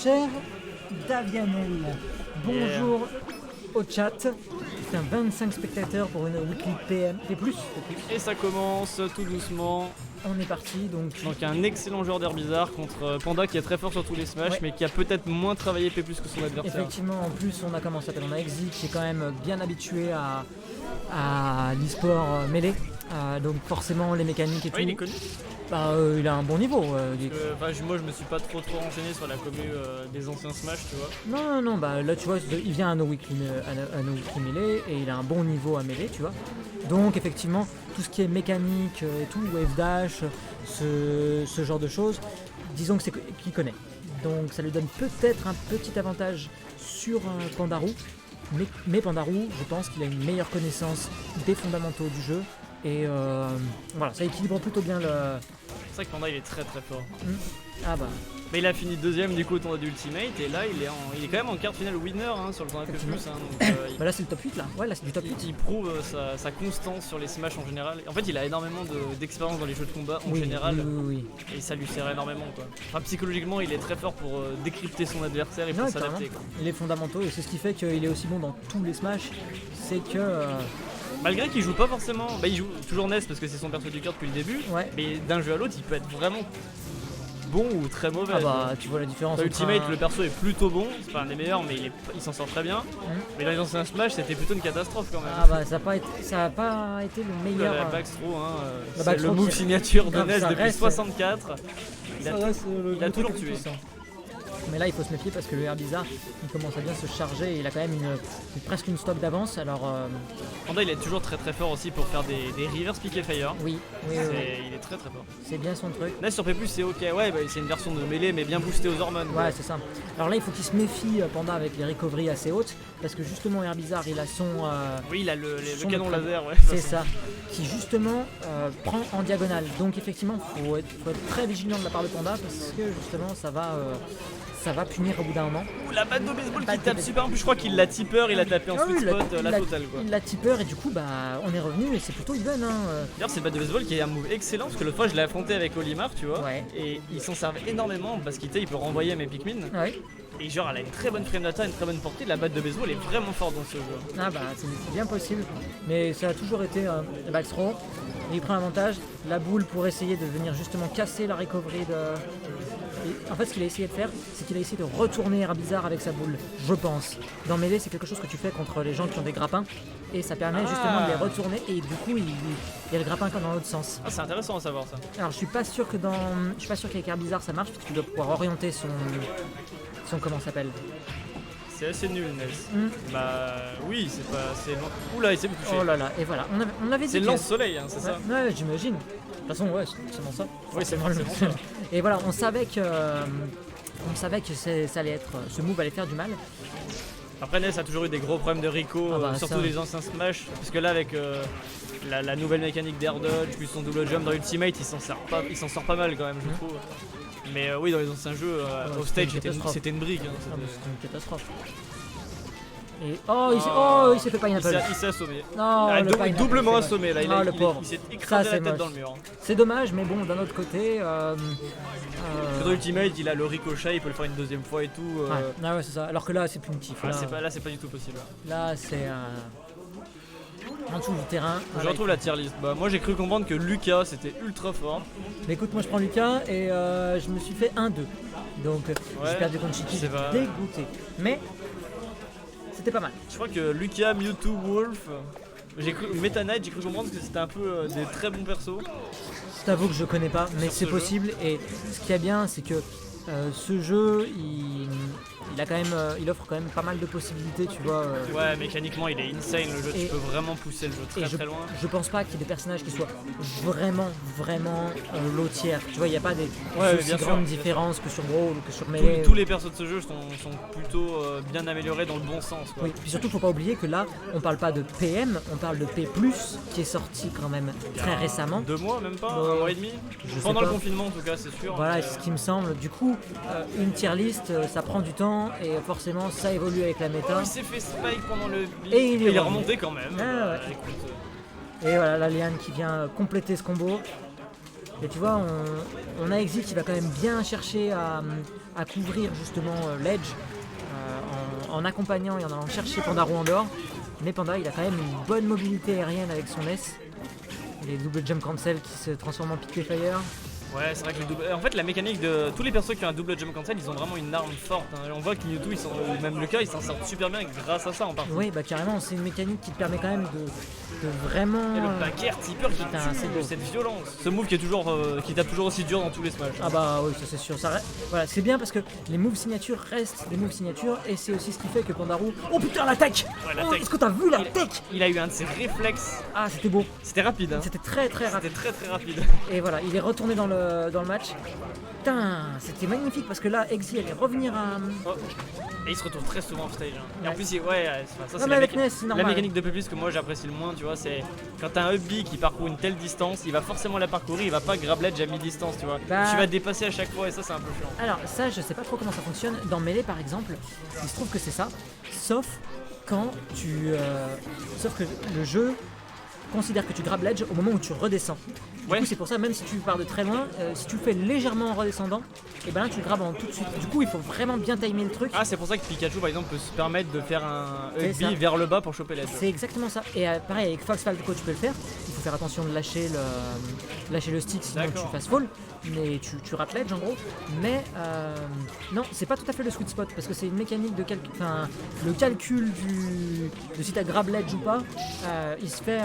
cher Davianel, bonjour au chat. C'est un 25 spectateurs pour une weekly PM P+. Et ça commence tout doucement. On est parti donc Un excellent joueur d'Herbizarre contre Panda qui est très fort sur tous les smash, Ouais. mais qui a peut-être moins travaillé P+ que son adversaire. effectivement en plus on a comment ça s'appelle, on a Exit qui est quand même bien habitué à l'e-sport mêlé. Donc forcément les mécaniques et tout. Oui, il est connu. Il a un bon niveau. Moi je me suis pas trop renseigné sur la commu des anciens Smash, tu vois. Non, là tu vois, il vient à No Weekly Melee et il a un bon niveau à mêlée, tu vois. Donc effectivement, tout ce qui est mécanique et tout, wave dash, ce genre de choses, disons que c'est qu'il connaît. Donc ça lui donne peut-être un petit avantage sur Pandaroo, mais Pandaroo, je pense qu'il a une meilleure connaissance des fondamentaux du jeu. Et voilà, ça équilibre plutôt bien le... C'est vrai que Panda il est très très fort. Ah bah, Mais il a fini deuxième du coup au tournoi d'Ultimate et là il est quand même en quart finale winner sur le tournoi P+. là c'est le top 8 là, ouais là c'est du top 8. Il prouve sa constance sur les Smash en général. En fait il a énormément d'expérience dans les jeux de combat en général. Oui. Et ça lui sert énormément quoi. Enfin psychologiquement il est très fort pour décrypter son adversaire et pour s'adapter quoi. Il est fondamentaux et c'est ce qui fait qu'il est aussi bon dans tous les Smash, c'est que... Malgré qu'il joue pas forcément, il joue toujours NES parce que c'est son perso du cœur depuis le début, Ouais. mais d'un jeu à l'autre il peut être vraiment bon ou très mauvais. Ah bah tu vois la différence Dans entre Ultimate le perso est plutôt bon, c'est pas un des meilleurs mais il s'en sort très bien. Mais dans les anciens Smash c'était plutôt une catastrophe quand même. Ah bah ça a pas été le meilleur... La backthrow, La c'est backthrow le move qui- signature de Ah, NES ça depuis reste- 64. Il a toujours tué. Mais là il faut se méfier parce que le Herbizarre il commence à bien se charger et il a quand même presque une stock d'avance alors... Panda il est toujours très très fort aussi pour faire des reverse pick et fire. Oui. Il est très très fort. C'est bien son truc. Là sur P+, c'est ok, c'est une version de mêlée mais bien boostée aux hormones. Ouais, c'est ça. Alors là, il faut qu'il se méfie, Panda, avec les recoveries assez hautes, parce que justement, Herbizarre, il a son... Oui, il a le son canon de- laser, ouais. C'est ça, qui justement prend en diagonale. Donc effectivement, faut être très vigilant de la part de Panda, parce que justement, ça va punir au bout d'un moment. Ouh, la batte de baseball Batte qui de tape super, en plus je crois qu'il l'a tipper, il a tapé en Ah sweet oui, spot, il la l'a- totale quoi. Il l'a tipper, et du coup, on est revenu, et c'est plutôt even. D'ailleurs c'est le batte de baseball qui est un move excellent, parce que l'autre fois je l'ai affronté avec Olimar, tu vois, Ouais. et il s'en servait énormément, parce qu'il peut renvoyer mes Pikmin, Ouais. et genre elle a une très bonne frame data, une très bonne portée, la batte de baseball est vraiment forte dans ce jeu. Ah bah, c'est bien possible. Mais ça a toujours été le backthrow. Il prend l'avantage, la boule pour essayer de venir justement casser la recovery de... Et en fait, ce qu'il a essayé de faire, c'est qu'il a essayé de retourner Herbizarre avec sa boule, je pense. Dans Melee, c'est quelque chose que tu fais contre les gens qui ont des grappins, et ça permet justement de les retourner, et du coup, il y a le grappin comme dans l'autre sens. Ah c'est intéressant à savoir ça. Alors, je suis pas sûr qu'avec Herbizarre ça marche, parce que tu dois pouvoir orienter son comment ça s'appelle. C'est assez nul Nels. Bah oui, c'est loin. Oula il s'est touché. Oh là là, et voilà, on avait dit C'est que- lance-soleil, c'est ça. Ouais, j'imagine. De toute façon, ouais, c'est seulement ça. Oui, c'est Forcément, forcément ça. Et voilà, on savait que ça allait être, ce move allait faire du mal. Après Ness a toujours eu des gros problèmes de Rico, surtout ça. les anciens Smash, parce que là avec la nouvelle mécanique d'Air Dodge, puis son double jump dans Ultimate, il s'en sort pas mal quand même je trouve. Mais oui dans les anciens jeux, au c'était une stage catastrophe. c'était une brique. Ah, mais C'était- c'était une catastrophe. Et il s'est fait il pineapple. s'est assommé. Non, Ah, le pineapple, doublement c'est vrai. assommé là, Ah, le pauvre. il s'est Ça, écrasé c'est la tête moche. dans le mur. C'est dommage, mais bon, d'un autre côté. Parce que dans Ultimate il a le ricochet, il peut le faire une deuxième fois et tout. Ouais, c'est ça. Alors que là, c'est punitif. Là c'est pas du tout possible. Là, c'est en dessous du terrain. Je retrouve la tier list. Bah, moi j'ai cru comprendre que Lucas c'était ultra fort. Mais écoute, moi je prends Lucas et je me suis fait 1-2. Donc j'ai perdu contre Chiki, c'est pas- dégoûté. Mais c'était pas mal. Je crois que Lucas, Mewtwo, Wolf, Meta Knight, j'ai cru comprendre que c'était un peu des très bons persos. Je t'avoue que je connais pas, mais Sur c'est ce jeu. possible. Et ce qui est bien, c'est que ce jeu, il a quand même, il offre quand même pas mal de possibilités, tu vois. Ouais, mécaniquement il est insane le jeu, Et- tu peux vraiment pousser le jeu Et très très loin. je pense pas qu'il y ait des personnages qui soient vraiment low tier. Tu vois, il n'y a pas des Ouais, aussi bien sûr, grandes bien sûr. différences que sur Brawl ou que sur Melee. Tous les persos de ce jeu sont plutôt bien améliorés dans le bon sens. Quoi. Oui, puis surtout, faut pas oublier que là, on parle pas de PM, on parle de P+, qui est sorti quand même très récemment. 2 mois, même pas, Ouais. 1 mois et demi. Je sais Pendant le pas. confinement en tout cas, c'est sûr. Voilà, mais, c'est ce qui me semble. Du coup, une tier list, ça prend du temps et forcément, ça évolue avec la méta. il s'est fait spike pendant le blitz, Et il est remonté quand même. Ah, ouais. Écoute, Et voilà, la liane qui vient compléter ce combo. Et tu vois, on a Exit qui va quand même bien chercher à couvrir justement l'edge en accompagnant et en allant chercher Pandaro en dehors. Mais Panda, il a quand même une bonne mobilité aérienne avec son S. Les double jump cancel qui se transforment en pick fire. Ouais, c'est vrai que en fait, la mécanique de tous les persos qui ont un double jump cancel, ils ont vraiment une arme forte. Hein. On voit que Mewtwo, même Lucas, ils s'en sortent super bien grâce à ça en partie. Oui, bah carrément, c'est une mécanique qui te permet quand même de vraiment. Et le back air tipper qui Putain, c'est beau. cette violence. Ce move qui est toujours, qui tape toujours aussi dur dans tous les Smash. Ah bah oui, ça c'est sûr. Voilà, c'est bien parce que les moves signatures restent des moves signatures et c'est aussi ce qui fait que Pandaro. Oh putain, l'attaque! Ouais, l'attaque. Est-ce que t'as vu l'attaque? Il a eu un de ses réflexes. Ah, c'était beau. C'était rapide. Hein. C'était très très rapide. C'était très rapide. Et voilà, il est retourné dans le match. Putain, c'était magnifique parce que là, Exi allait revenir à. Oh. Et il se retrouve très souvent off stage. Hein. Et Ouais. en plus, ça Non, c'est mais avec Ness, c'est la normal. mécanique de P+, que moi j'apprécie le moins, tu vois, c'est quand t'as un up B qui parcourt une telle distance, il va forcément la parcourir, il va pas grab ledge à mi-distance, tu vois. Bah. Tu vas te dépasser à chaque fois et ça c'est un peu chiant. Alors, ça, je sais pas trop comment ça fonctionne. Dans Melee, par exemple, il se trouve que c'est ça. Sauf quand sauf que le jeu considère que tu grabes l'edge au moment où tu redescends. Du Ouais. coup, c'est pour ça, même si tu pars de très loin, si tu le fais légèrement en redescendant, et ben là tu le grabes en tout de suite. Du coup, il faut vraiment bien timer le truc. Ah, c'est pour ça que Pikachu par exemple peut se permettre de faire un C'est up ça. B vers le bas pour choper l'edge. C'est exactement ça. Et pareil, avec Fox Falco, tu peux le faire. Il faut faire attention de lâcher le stick sinon D'accord. tu fasses fall. Mais tu rates l'edge en gros. Mais non, c'est pas tout à fait le sweet spot parce que c'est une mécanique de calcul. Enfin, le calcul de si t'as grab l'edge ou pas, il se fait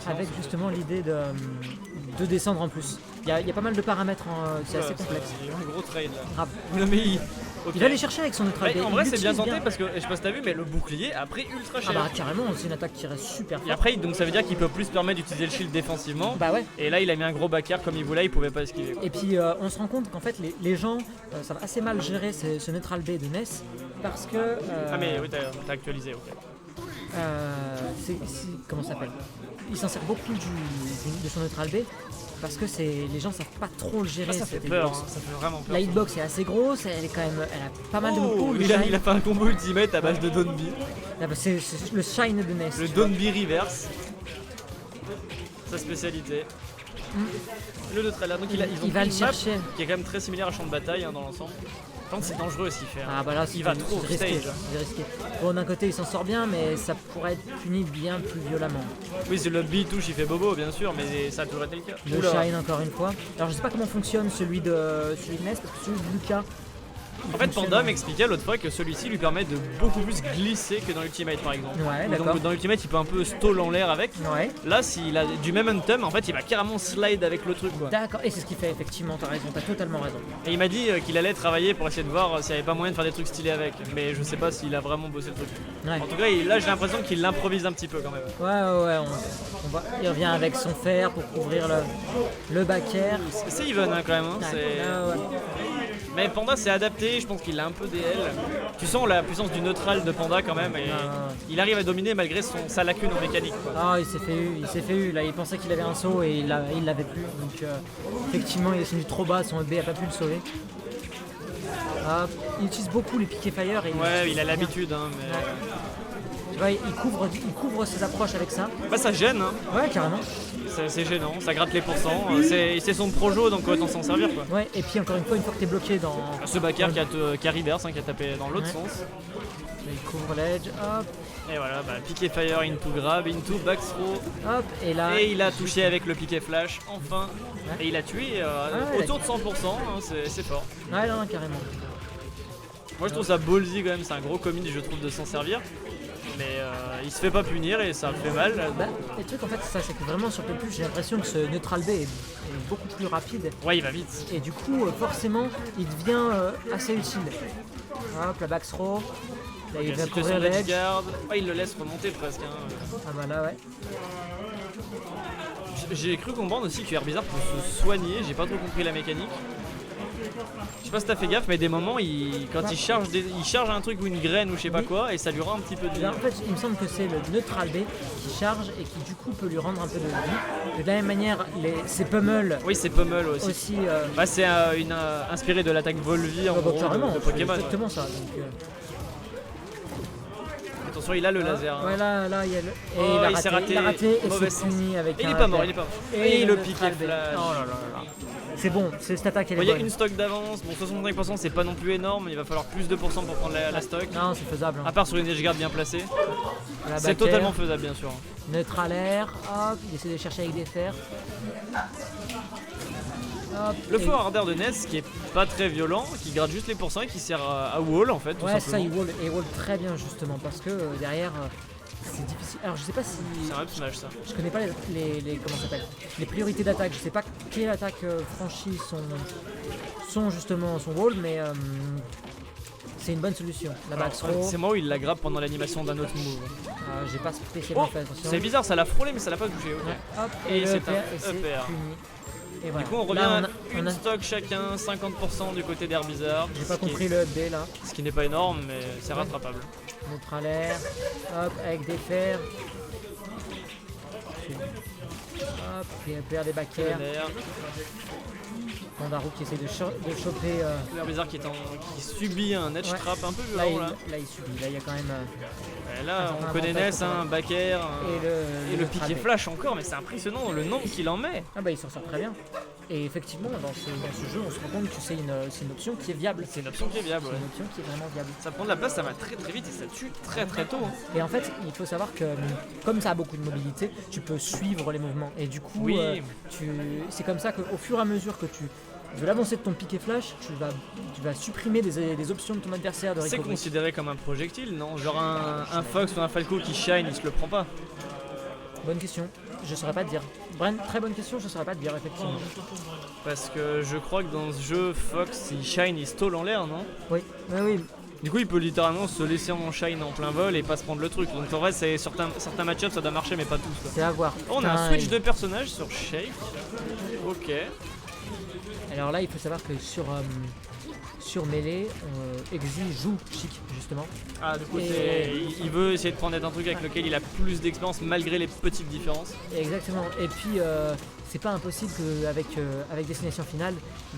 avec justement l'idée de descendre en plus. Il y a pas mal de paramètres, c'est assez complexe. Il y a un gros trade là. Grave. Non mais ok. Il va aller chercher avec son neutral Ouais, B. en Il vrai c'est bien l'utilise tenté parce que je sais pas si t'as vu mais le bouclier a pris ultra cher. Ah bah carrément, c'est une attaque qui reste super Et forte. après donc ça veut dire qu'il peut plus se permettre d'utiliser le shield défensivement. Bah ouais. Et là il a mis un gros back air comme il voulait, il pouvait pas esquiver. Quoi. Et puis on se rend compte qu'en fait les gens savent assez mal gérer ce neutral B de Ness parce que Ah mais oui t'as actualisé, ok. comment ça s'appelle? Il s'en sert beaucoup de son neutral B parce que les gens savent pas trop le gérer. Ah, ça fait cette peur, hitbox. hein, ça fait vraiment peur. La hitbox est assez grosse, elle a pas mal de Oh, moves. il a fait un combo ultimate à base de Donby. Ah bah, c'est le shine de Ness. Le tu vois. Donby reverse. Sa spécialité. Le neutral là, donc ils ont Il va pris le une map chercher. qui est quand même très similaire à champ de bataille hein, dans l'ensemble. Par contre c'est dangereux aussi faire. Ah bah là, il va trop c'est risqué, stage. c'est risqué. Bon, d'un côté, il s'en sort bien, mais ça pourrait être puni bien plus violemment. Oui, c'est le B touche, il fait bobo bien sûr, mais ça a toujours été le cas. Le Oula. shine encore une fois. Alors je sais pas comment fonctionne celui de Ness parce que celui de Lucas. il En fait, fonctionne- Panda m'expliquait l'autre fois que celui-ci lui permet de beaucoup plus glisser que dans Ultimate par exemple. Ouais, Et d'accord. donc dans Ultimate, il peut un peu stall en l'air avec. Ouais. Là, s'il a du momentum, en fait, il va carrément slide avec le truc quoi. D'accord, et c'est ce qu'il fait effectivement, t'as raison, t'as totalement raison. Et il m'a dit qu'il allait travailler pour essayer de voir s'il n'y avait pas moyen de faire des trucs stylés avec. Mais je sais pas s'il a vraiment bossé le truc. Ouais, En tout cas, là j'ai l'impression qu'il l'improvise un petit peu quand même. ouais, il revient avec son fer pour couvrir le back air. C'est even hein, quand même. Hein, Ouais, c'est- ouais. Mais Panda c'est adapté, je pense qu'il a un peu DL. Tu sens la puissance du neutral de Panda quand même. Et il arrive à dominer malgré sa lacune en mécanique. Quoi. Ah, il s'est fait eu, là il pensait qu'il avait un saut et il l'avait plus. Donc effectivement il est descendu trop bas, son EB a pas pu le sauver. Ah, il utilise beaucoup les piquets fire et Ouais, il a bien. l'habitude. Hein, mais... Ouais. Tu vois, il couvre ses approches avec ça. Bah ça gêne, hein. Ouais, carrément. C'est gênant, ça gratte les pourcents. C'est son projo donc autant s'en servir quoi. Ouais, et puis encore une fois qui t'es bloqué dans. Ce backer qui a reverse, hein, qui a tapé dans l'autre Ouais. sens. Il couvre l'edge, hop, Et voilà, bah, piqué fire, into grab, into back throw. hop, et là. Et il a touché avec le piqué flash, enfin. Ouais. Et il a tué Ouais, autour de 100%, hein, c'est fort. Ouais, non, carrément. Moi je trouve ça ballsy quand même, c'est un gros commit je trouve de s'en servir. Mais il se fait pas punir et ça fait mal. Bah, le truc en fait, c'est ça, c'est que vraiment sur P+, j'ai l'impression que ce neutral B est beaucoup plus rapide. Ouais, il va vite. Et du coup, forcément, il devient assez utile. Hop, la back throw. Là, il va Situation couvrir d'edge l'edge. guard. Ouais, il le laisse remonter presque. Hein. Ah bah là, ouais. J'ai cru comprendre aussi que Herbizarre peut se soigner, j'ai pas trop compris la mécanique. Je sais pas si t'as fait gaffe, mais des moments, quand il charge un truc ou une graine ou je sais pas Oui. quoi, et ça lui rend un petit peu de vie. Là, en fait, il me semble que c'est le neutral B qui charge et qui du coup peut lui rendre un peu de vie. De la même manière, ses pummels Oui, c'est Pummel aussi. aussi. Bah, c'est inspiré de l'attaque Volvi en Bah, gros carrément, de c'est Pokémon. exactement ça. Donc, Attention, il a le laser. Hein. Ouais, là, il y a le. Et Oh, il s'est a raté. raté et Mauvais c'est sens. fini avec Et il un est pas mort, laser. il est pas mort. Et Et le piqué neutral B. flash. Oh là là là. C'est bon, cette attaque elle Bon, est il y a bonne. une stock d'avance, bon 65% c'est pas non plus énorme, il va falloir plus de pourcents pour prendre la stock. Non, c'est faisable. À part sur une edgeguard bien placée, La c'est back totalement air, faisable bien sûr. neutral air, hop, il essaie de chercher avec des fers. Hop, Le et- faux harder de Ness qui est pas très violent, qui gratte juste les pourcents et qui sert à wall en fait tout Ouais, ça simplement. il wall très bien justement parce que derrière c'est difficile. Alors je sais pas si. C'est un up smash ça. Je connais pas comment ça s'appelle, les priorités d'attaque. Je sais pas quelle attaque franchit son justement son wall, mais c'est une bonne solution. La back throw, C'est moi où il la grappe pendant l'animation d'un autre move. j'ai pas spécialement Oh, fait attention. c'est bizarre, ça l'a frôlé mais ça l'a pas touché. Ok. Ouais, hop, Et le c'est upper, un et c'est upper. fini. Et voilà. Du coup on revient Là, à une stock chacun, 50% du côté d'Air Bizarre. J'ai pas compris le up B là. Ce qui n'est pas énorme mais c'est rattrapable. Neutral air, hop, avec des fers. Hop, et un paire des back air. L'air. Pandarou qui essaie de choper. L'air Bizarre qui subit un edge Ouais. trap un peu Là, violent là. il subit. Là, il y a quand même. Et là, on un connaît avantage Ness, un back air, Et le piqué trapé. flash encore, mais c'est impressionnant le nombre qu'il en met. Ah bah il s'en sort très bien. Et effectivement, dans ce jeu, on se rend compte que c'est une option qui est viable. C'est une option qui est viable. C'est Ouais. une option qui est vraiment viable. Ça prend de la place, ça va très très vite et ça tue très très tôt. Hein. Et en fait, il faut savoir que comme ça a beaucoup de mobilité, tu peux suivre les mouvements. Et du coup, Oui. c'est comme ça qu'au fur et à mesure que de l'avancée de ton piqué flash, tu vas supprimer des options de ton adversaire de C'est recovery. considéré comme un projectile, non? Genre un Fox ou un Falco qui shine, il se le prend pas. Bonne question, je saurais pas te dire. Bren, très bonne question, je saurais pas te dire effectivement. Parce que je crois que dans ce jeu, Fox il shine, il stall en l'air, non? Oui, oui. Du coup, il peut littéralement se laisser en shine en plein vol et pas se prendre le truc. Donc en vrai, c'est certains match-ups ça doit marcher, mais pas tous. Quoi. C'est à voir. Oh, on a un Putain, switch de personnage sur Shake. Ok. Alors là, il faut savoir que sur Melee, Exi joue Chic justement. Ah, du coup, Et- il veut essayer de prendre un truc avec lequel il a plus d'expérience malgré les petites différences. Exactement. Et puis, c'est pas impossible qu'avec avec Destination Finale,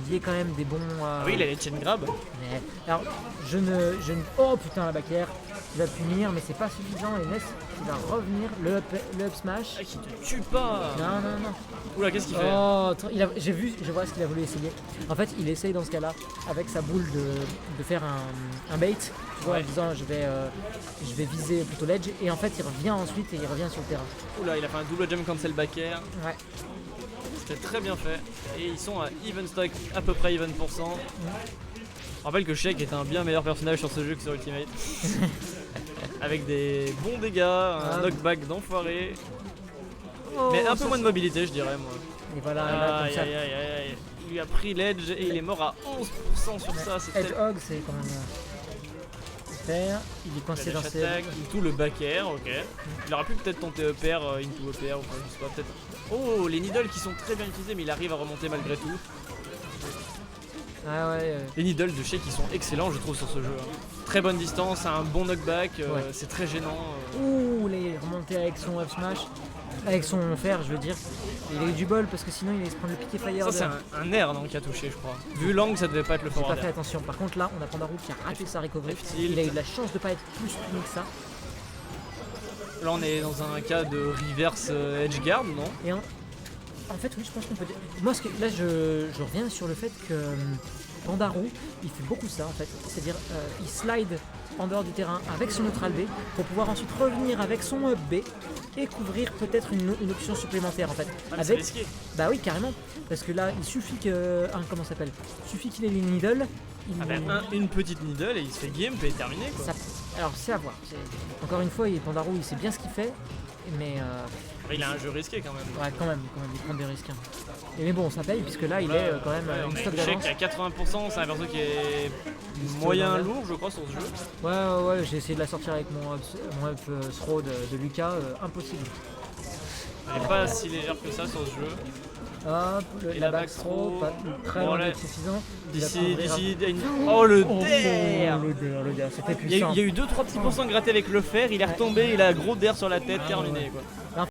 il y ait quand même des bons. Ah oui, il a les chain grab. Mais- alors, je ne. Oh putain, la back air, il va punir, mais c'est pas suffisant. Et Ness, il va revenir. Le up smash. Ah, qui te tue pas. Non, non, non. Oula, qu'est-ce qu'il fait? Oh, je vois ce qu'il a voulu essayer. En fait, il essaye dans ce cas-là, avec sa boule, de faire un bait, tu vois, Ouais. en disant je vais viser plutôt l'edge, et en fait, il revient ensuite et il revient sur le terrain. Oula, il a fait un double jump cancel back air. Ouais. C'était très bien fait. Et ils sont à even stock, à peu près even %. Je rappelle que Shake est un bien meilleur personnage sur ce jeu que sur Ultimate. Avec des bons dégâts, un knockback d'enfoiré. Mais un peu moins de mobilité, je dirais, moi. Et voilà, là, Aïe comme ça. aïe aïe aïe aïe. Il lui a pris l'edge et il est mort à 11% sur ça. C'est Edge Hog, c'est quand même. Faire. Il est coincé dans ses. attack, tout le back air, ok. Il aurait pu peut-être tenter upper, into upper, ou quoi, je sais pas, peut-être. Oh, les needles qui sont très bien utilisés, mais il arrive à remonter malgré tout. Ah ouais. Les needles de Shake qui sont excellents, je trouve, sur ce jeu. Hein. Très bonne distance, un bon knockback, Ouais. c'est très gênant. Ouh, les remonter avec son up smash. Avec son fer, je veux dire. Il a eu du bol parce que sinon il allait se prendre le piqué fire. Ça, c'est un air non, qui a touché, je crois. Vu l'angle, ça devait pas être le J'ai pas forward fait air. attention. Par contre, là, on a Pandarou qui a raté sa recovery. F-tilt. Il a eu de la chance de pas être plus puni que ça. Là, on est dans un cas de reverse edge guard, non? Et en fait, oui, je pense qu'on peut dire. Moi, là, je reviens sur le fait que Pandarou, il fait beaucoup ça en fait. C'est-à-dire, il slide en dehors du terrain avec son neutral B pour pouvoir ensuite revenir avec son up B et couvrir peut-être une option supplémentaire en fait. Ah, mais c'est risqué. Bah oui, carrément. Parce que là, il suffit que. Comment ça s'appelle? Il suffit qu'il ait les needles. Ah ben, une petite needle et il se fait game et terminé quoi. Ça- Alors, c'est à voir. Encore une fois, Pandarou, il sait bien ce qu'il fait. Mais. Il a un jeu risqué quand même. Ouais, quand même, il prend des risques. Hein. Et mais bon, ça paye puisque là, il est quand même Ouais, une on a stock un Shake d'avance. à 80%, c'est un perso qui est moyen lourd, je crois, sur ce jeu. Ouais, j'ai essayé de la sortir avec mon up throw de Lucas, impossible. Elle est pas si légère que ça sur ce jeu. Hop, Et la la back back throw, throw. pas très Bon, loin là, d'être suffisant. Il va D'ici, prendre oh le Oh, DER le DER, c'était Il y puissant. a eu 2-3 petits pourcents grattés avec le fer, il est retombé, il a gros DER sur la tête, terminé quoi.